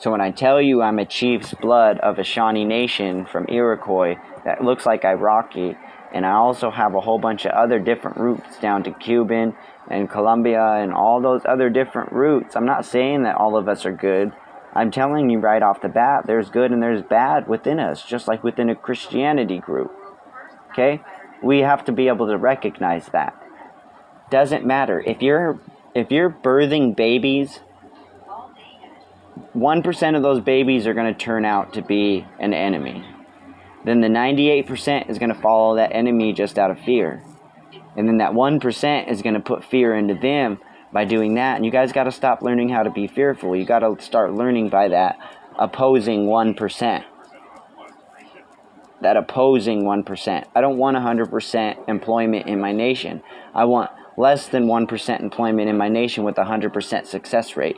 So when I tell you I'm a chief's blood of a Shawnee Nation from Iroquois that looks like Iraqi, and I also have a whole bunch of other different roots down to Cuban and Colombia and all those other different roots, I'm not saying that all of us are good. I'm telling you right off the bat, there's good and there's bad within us, just like within a Christianity group. Okay? We have to be able to recognize that. Doesn't matter. If you're birthing babies, 1% of those babies are going to turn out to be an enemy. Then the 98% is going to follow that enemy just out of fear. And then that 1% is going to put fear into them by doing that. And you guys got to stop learning how to be fearful. You got to start learning by that opposing 1%. That opposing 1%. I don't want 100% employment in my nation. I want less than 1% employment in my nation with a 100% success rate.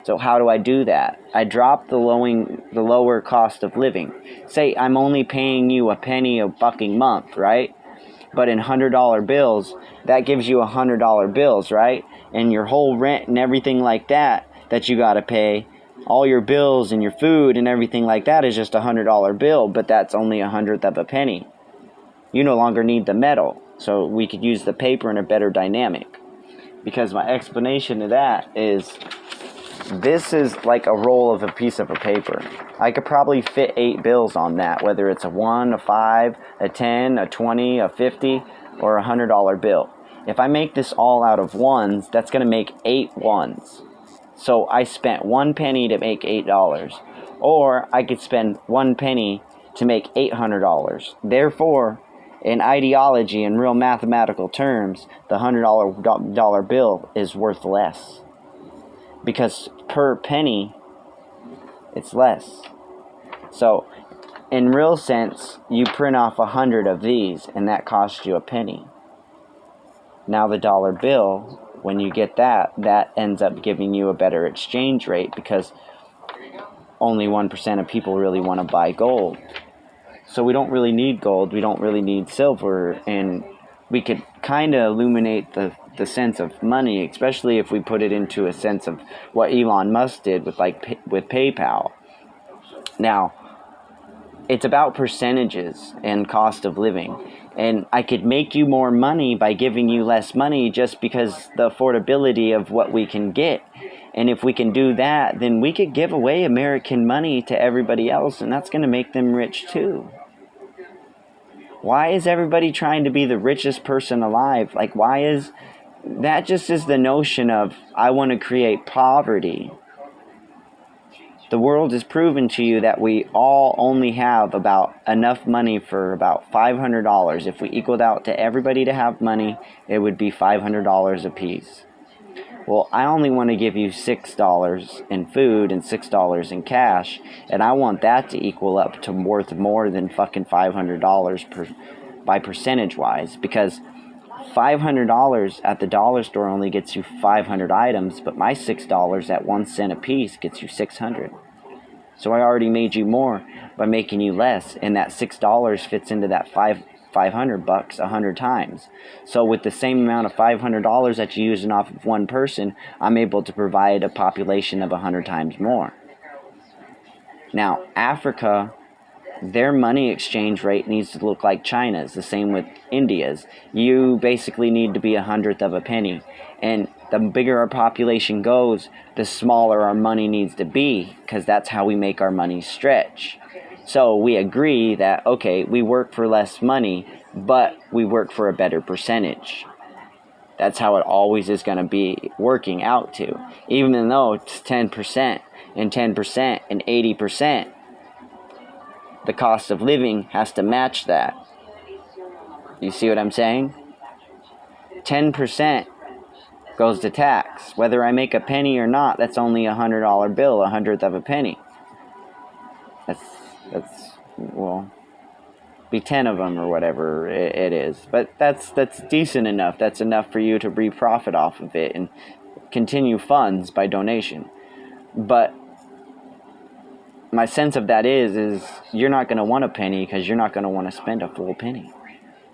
So how do I do that? I drop the lower cost of living. Say I'm only paying you a penny a fucking month, right? But in $100 bills, that gives you $100 bills, right? And your whole rent and everything like that you got to pay, all your bills and your food and everything like that is just a $100 bill, but that's only 1/100th of a penny. You no longer need the metal, so we could use the paper in a better dynamic. Because my explanation to that is, this is like a roll of a piece of a paper. I could probably fit 8 bills on that, whether it's a 1, a 5, a 10, a 20, a 50, or a $100 bill. If I make this all out of ones, that's going to make 8 ones. So I spent 1 penny to make $8. Or I could spend 1 penny to make $800. Therefore, in ideology and real mathematical terms, the $100 bill is worth less. Because per penny, it's less. So, in real sense, you print off 100 of these, and that costs you a penny. Now the dollar bill, when you get that ends up giving you a better exchange rate, because only 1% of people really want to buy gold. So we don't really need gold, we don't really need silver, and we could kind of illuminate the sense of money, especially if we put it into a sense of what Elon Musk did with PayPal. Now, it's about percentages and cost of living. And I could make you more money by giving you less money just because the affordability of what we can get. And if we can do that, then we could give away American money to everybody else, and that's going to make them rich too. Why is everybody trying to be the richest person alive? Like, why is... That just is the notion of, I want to create poverty. The world has proven to you that we all only have about enough money for about $500. If we equaled out to everybody to have money, it would be $500 a piece. Well, I only want to give you $6 in food and $6 in cash, and I want that to equal up to worth more than fucking $500 by percentage-wise, because $500 at the dollar store only gets you 500 items, but my $6 at 1 cent a piece gets you 600. So I already made you more by making you less, and that $6 fits into that $500 100 times. So with the same amount of $500 that you're using off of one person, I'm able to provide a population of 100 times more. Now, Africa, their money exchange rate needs to look like China's. The same with India's. You basically need to be 1/100th of a penny. And the bigger our population goes, the smaller our money needs to be, because that's how we make our money stretch. So we agree that, okay, we work for less money, but we work for a better percentage. That's how it always is going to be working out to. Even though it's 10% and 10% and 80%. The cost of living has to match that. You see what I'm saying? 10% goes to tax. Whether I make a penny or not, that's only a $100 bill, 1/100th of a penny. That's well, be 10 of them or whatever it is. But that's decent enough. That's enough for you to profit off of it and continue funds by donation. But my sense of that is you're not going to want a penny, because you're not going to want to spend a full penny.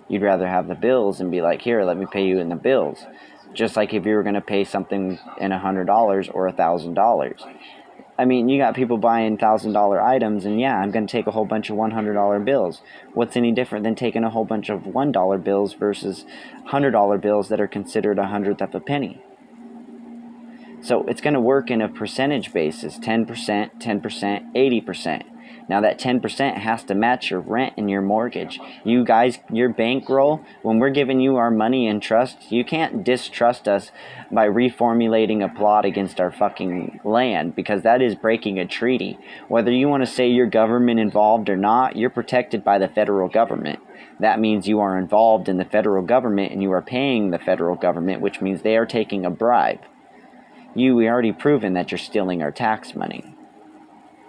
You'd rather have the bills and be like, here, let me pay you in the bills. Just like if you were going to pay something in $100 or $1,000. I mean, you got people buying $1,000 items, and yeah, I'm going to take a whole bunch of $100 bills. What's any different than taking a whole bunch of $1 bills versus $100 bills that are considered a hundredth of a penny? So it's going to work in a percentage basis, 10%, 10%, 80%. Now that 10% has to match your rent and your mortgage. You guys, your bankroll, when we're giving you our money in trust, you can't distrust us by reformulating a plot against our fucking land, because that is breaking a treaty. Whether you want to say you're government involved or not, you're protected by the federal government. That means you are involved in the federal government and you are paying the federal government, which means they are taking a bribe. We already proven that you're stealing our tax money.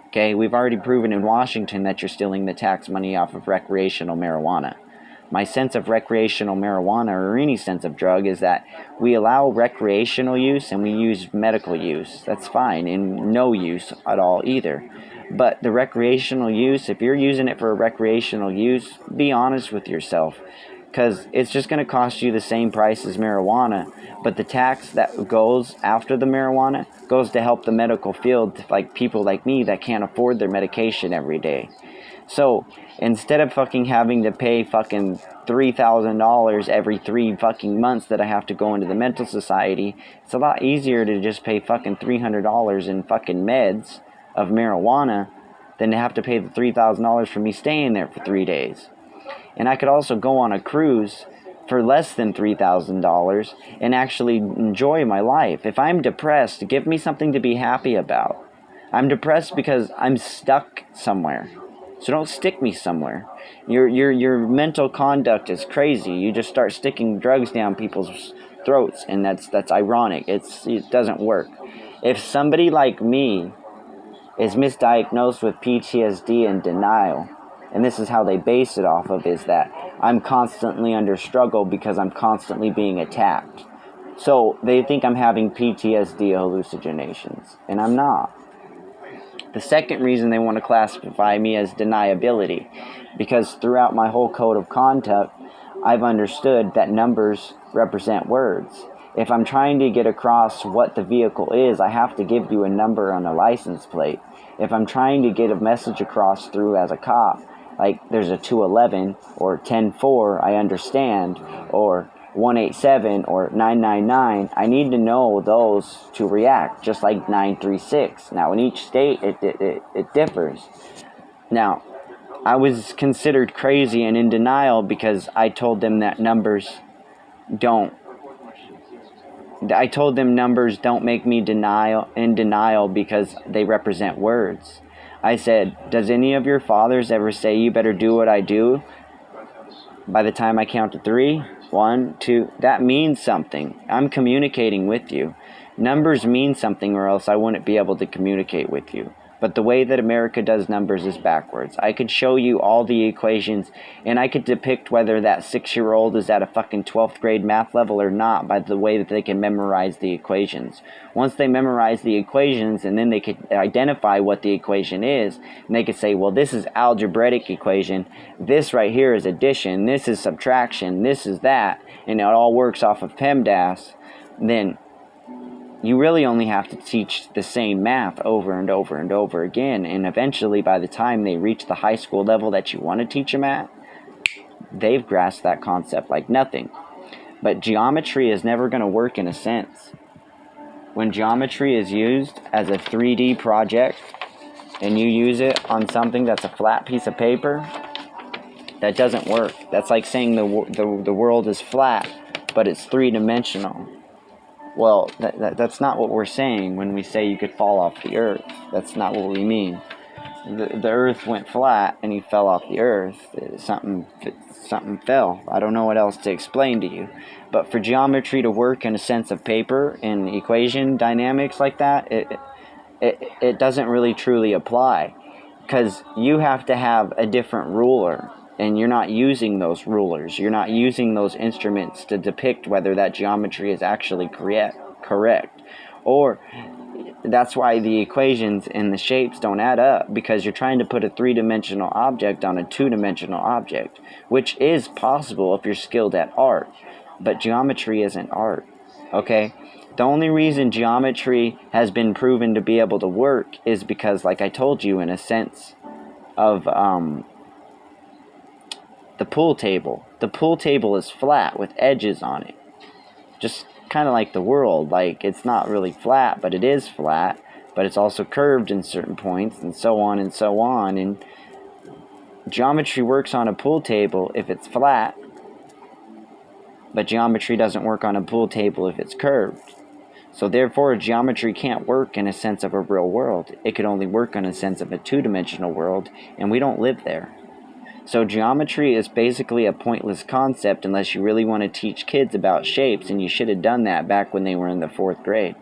Okay, we've already proven in Washington that you're stealing the tax money off of recreational marijuana. My sense of recreational marijuana, or any sense of drug, is that we allow recreational use and we use medical use. That's fine, and no use at all either. But the recreational use, if you're using it for recreational use, be honest with yourself. Because it's just going to cost you the same price as marijuana, but the tax that goes after the marijuana goes to help the medical field, like people like me that can't afford their medication every day. So instead of fucking having to pay fucking $3,000 every 3 fucking months that I have to go into the mental society, it's a lot easier to just pay fucking $300 in fucking meds of marijuana than to have to pay the $3,000 for me staying there for 3 days. And I could also go on a cruise for less than $3,000 and actually enjoy my life. If I'm depressed, give me something to be happy about. I'm depressed because I'm stuck somewhere. So don't stick me somewhere. Your mental conduct is crazy. You just start sticking drugs down people's throats, and that's ironic. It doesn't work. If somebody like me is misdiagnosed with PTSD and denial, and this is how they base it off of, is that I'm constantly under struggle because I'm constantly being attacked. So they think I'm having PTSD hallucinations, and I'm not. The second reason they want to classify me as deniability, because throughout my whole code of conduct, I've understood that numbers represent words. If I'm trying to get across what the vehicle is, I have to give you a number on a license plate. If I'm trying to get a message across through as a cop, like there's a 211 or 104, I understand, or 187 or 999, I need to know those to react, just like 936. Now, in each state, it differs. Now, I was considered crazy and in denial because I told them that numbers don't make me in denial because they represent words. I said, does any of your fathers ever say you better do what I do by the time I count to 3? 1, 2. That means something. I'm communicating with you. Numbers mean something, or else I wouldn't be able to communicate with you. But the way that America does numbers is backwards. I could show you all the equations, and I could depict whether that 6-year-old is at a fucking 12th grade math level or not by the way that they can memorize the equations. Once they memorize the equations, and then they could identify what the equation is, and they could say, well, this is algebraic equation, this right here is addition, this is subtraction, this is that, and it all works off of PEMDAS, then you really only have to teach the same math over and over and over again, and eventually by the time they reach the high school level that you want to teach them at, they've grasped that concept like nothing. But geometry is never going to work in a sense. When geometry is used as a 3D project, and you use it on something that's a flat piece of paper, that doesn't work. That's like saying the world is flat, but it's 3-dimensional. Well, that's not what we're saying when we say you could fall off the earth. That's not what we mean. The earth went flat and he fell off the earth. Something fell. I don't know what else to explain to you. But for geometry to work in a sense of paper and equation dynamics like that, it doesn't really truly apply. Because you have to have a different ruler. And you're not using those rulers. You're not using those instruments to depict whether that geometry is actually correct. Or that's why the equations and the shapes don't add up, because you're trying to put a 3-dimensional object on a 2-dimensional object, which is possible if you're skilled at art. But geometry isn't art. Okay? The only reason geometry has been proven to be able to work is because, like I told you, in a sense of the pool table. The pool table is flat with edges on it. Just kind of like the world. Like, it's not really flat, but it is flat. But it's also curved in certain points, and so on and so on. And geometry works on a pool table if it's flat, but geometry doesn't work on a pool table if it's curved. So therefore, geometry can't work in a sense of a real world. It could only work in a sense of a two-dimensional world, and we don't live there. So geometry is basically a pointless concept unless you really want to teach kids about shapes, and you should have done that back when they were in the 4th grade.